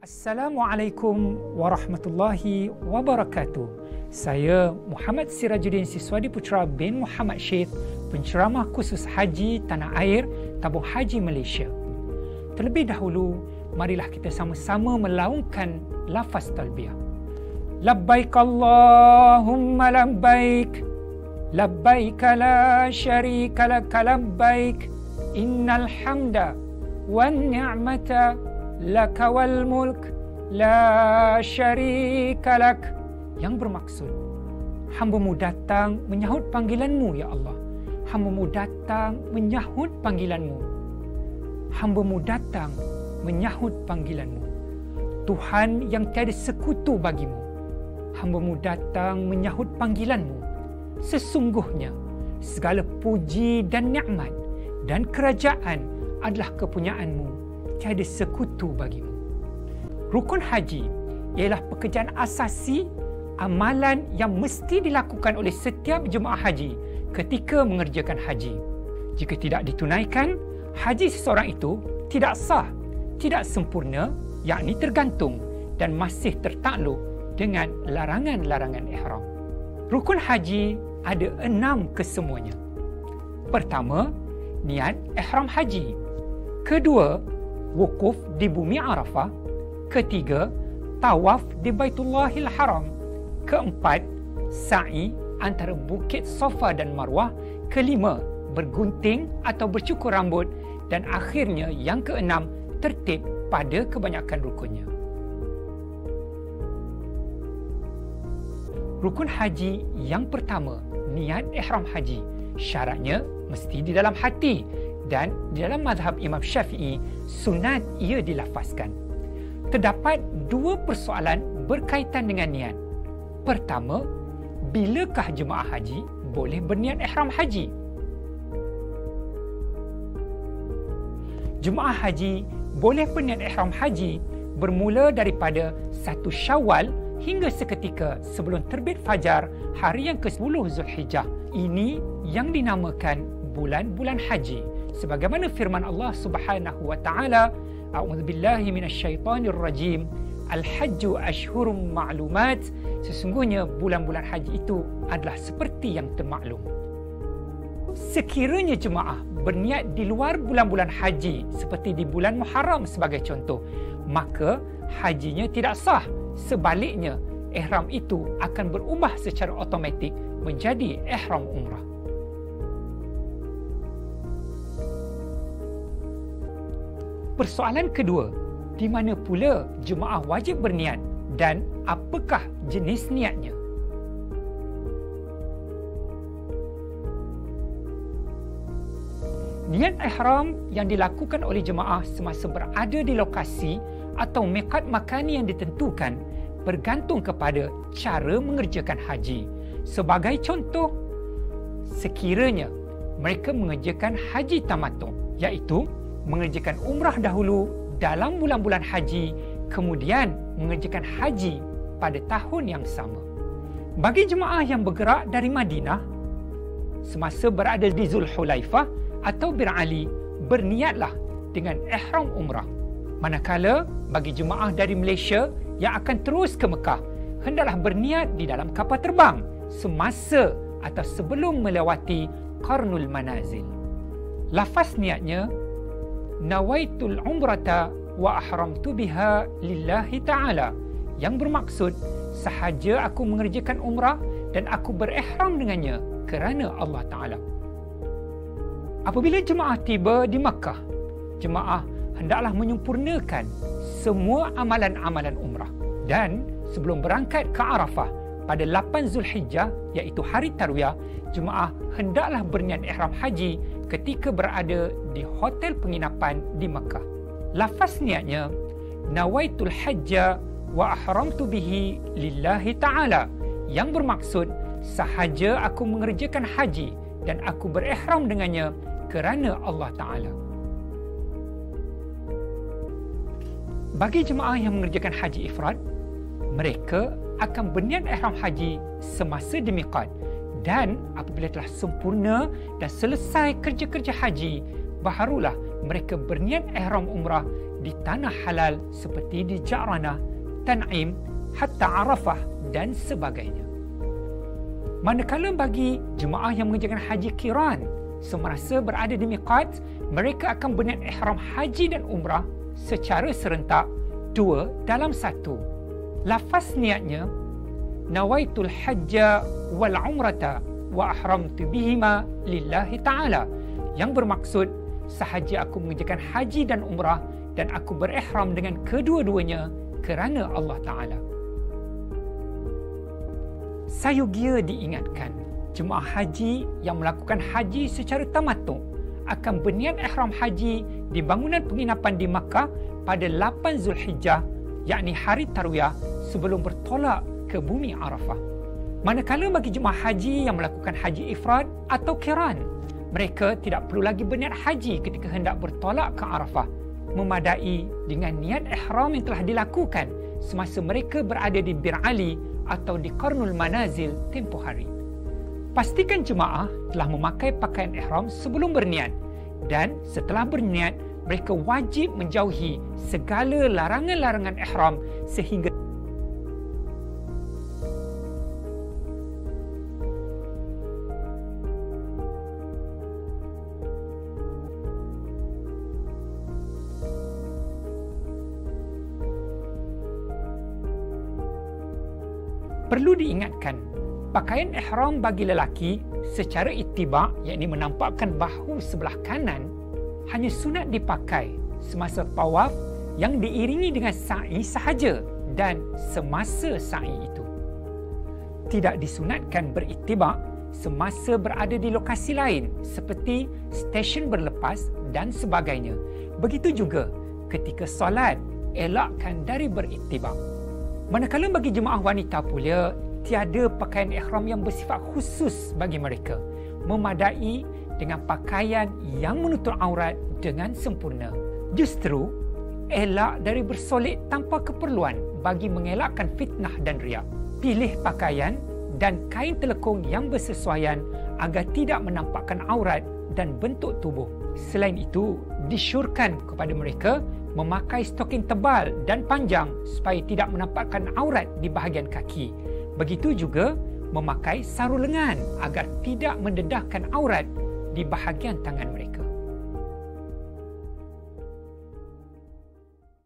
Assalamualaikum warahmatullahi wabarakatuh. Saya Muhammad Sirajuddin Siswadi Putra bin Muhammad Syed, penceramah khusus haji tanah air tabung haji Malaysia. Terlebih dahulu, marilah kita sama-sama melaungkan lafaz talbiyah. Labbaik Allahumma labbaik, labbaik la syarika lak labbaik, innal hamda wan ni'mata laka wal mulk la syarika lak, yang bermaksud hamba-Mu datang menyahut panggilan-Mu ya Allah, hamba-Mu datang menyahut panggilan-Mu, hamba-Mu datang menyahut panggilan-Mu, Tuhan yang tiada sekutu bagi-Mu, hamba-Mu datang menyahut panggilan-Mu. Sesungguhnya segala puji dan nikmat dan kerajaan adalah kepunyaan-Mu, tiada sekutu bagimu. Rukun haji ialah pekerjaan asasi amalan yang mesti dilakukan oleh setiap jemaah haji ketika mengerjakan haji. Jika tidak ditunaikan, haji seseorang itu tidak sah, tidak sempurna, yakni tergantung dan masih tertakluk dengan larangan-larangan ihram. Rukun haji ada 6 kesemuanya. Pertama, niat ihram haji. Kedua, wukuf di bumi Arafah. Ketiga, tawaf di Baitullahil Haram. Keempat, sa'i antara bukit Safa dan Marwah. Kelima, bergunting atau bercukur rambut. Dan akhirnya yang keenam, tertib pada kebanyakan rukunnya. Rukun haji yang pertama, niat ihram haji. Syaratnya mesti di dalam hati. Dan di dalam mazhab Imam Syafi'i, sunat ia dilafazkan. Terdapat 2 persoalan berkaitan dengan niat. Pertama, bilakah jemaah haji boleh berniat ihram haji? Jemaah haji boleh berniat ihram haji bermula daripada 1 Syawal hingga seketika sebelum terbit fajar hari yang ke-10 Zulhijjah. Ini yang dinamakan bulan-bulan haji. Sebagaimana firman Allah Subhanahu wa taala, a'udzubillahi minasyaitonir rajim, al-hajju ashhurum ma'lumat, sesungguhnya bulan-bulan haji itu adalah seperti yang termaklum. Sekiranya jemaah berniat di luar bulan-bulan haji seperti di bulan Muharram sebagai contoh, maka hajinya tidak sah. Sebaliknya, ihram itu akan berubah secara automatik menjadi ihram umrah. Persoalan kedua, di mana pula jemaah wajib berniat dan apakah jenis niatnya? Niat ihram yang dilakukan oleh jemaah semasa berada di lokasi atau miqat makani yang ditentukan bergantung kepada cara mengerjakan haji. Sebagai contoh, sekiranya mereka mengerjakan haji tamattu, iaitu mengerjakan umrah dahulu dalam bulan-bulan haji, kemudian mengerjakan haji pada tahun yang sama. Bagi jemaah yang bergerak dari Madinah semasa berada di Zulhulaifah atau Bir Ali, berniatlah dengan ihram umrah. Manakala bagi jemaah dari Malaysia yang akan terus ke Mekah, hendaklah berniat di dalam kapal terbang semasa atau sebelum melewati Qarnul Manazil. Lafaz niatnya, nawaitul umrata wa ahramtu biha lillahi ta'ala, yang bermaksud sahaja aku mengerjakan umrah dan aku berihram dengannya kerana Allah Ta'ala. Apabila jemaah tiba di Makkah, jemaah hendaklah menyempurnakan semua amalan-amalan umrah. Dan sebelum berangkat ke Arafah pada 8 Zulhijjah, iaitu hari Tarwiyah, jemaah hendaklah berniat ihram haji ketika berada di hotel penginapan di Makkah. Lafaz niatnya, nawaitul hajja wa ahramtu bihi lillahi ta'ala, yang bermaksud sahaja aku mengerjakan haji dan aku berihram dengannya kerana Allah Ta'ala. Bagi jemaah yang mengerjakan haji ifrad, mereka akan berniat ihram haji semasa di miqat, dan apabila telah sempurna dan selesai kerja-kerja haji, barulah mereka berniat ihram umrah di tanah halal seperti di Ja'ranah, Tan'im, hatta Arafah dan sebagainya. Manakala bagi jemaah yang mengerjakan haji qiran, semasa berada di miqat, mereka akan berniat ihram haji dan umrah secara serentak, dua dalam satu. Lafaz niatnya, nawaitul hajja wal umrata wa ahramtu bihima lillahi ta'ala, yang bermaksud sahaja aku mengerjakan haji dan umrah dan aku berihram dengan kedua-duanya kerana Allah Ta'ala. Sayugia diingatkan, jemaah haji yang melakukan haji secara tamattu akan berniat ihram haji di bangunan penginapan di Makkah pada 8 Zulhijjah, yakni hari Tarwiyah, sebelum bertolak ke bumi Arafah. Manakala bagi jemaah haji yang melakukan haji ifrad atau qiran, mereka tidak perlu lagi berniat haji ketika hendak bertolak ke Arafah, memadai dengan niat ihram yang telah dilakukan semasa mereka berada di Bir Ali atau di Qarnul Manazil tempoh hari. Pastikan jemaah telah memakai pakaian ihram sebelum berniat, dan setelah berniat mereka wajib menjauhi segala larangan-larangan ihram sehingga perlu diingatkan, pakaian ihram bagi lelaki secara ittiba', yakni menampakkan bahu sebelah kanan, hanya sunat dipakai semasa tawaf yang diiringi dengan sa'i sahaja dan semasa sa'i itu. Tidak disunatkan berittiba' semasa berada di lokasi lain seperti stesen berlepas dan sebagainya. Begitu juga ketika solat, elakkan dari berittiba'. Manakala bagi jemaah wanita pula, tiada pakaian ihram yang bersifat khusus bagi mereka, memadai dengan pakaian yang menutup aurat dengan sempurna. Justru, elak dari bersolek tanpa keperluan bagi mengelakkan fitnah dan riak. Pilih pakaian dan kain telekung yang bersesuaian agar tidak menampakkan aurat dan bentuk tubuh. Selain itu, disyorkan kepada mereka memakai stoking tebal dan panjang supaya tidak menampakkan aurat di bahagian kaki. Begitu juga memakai sarung lengan agar tidak mendedahkan aurat di bahagian tangan mereka.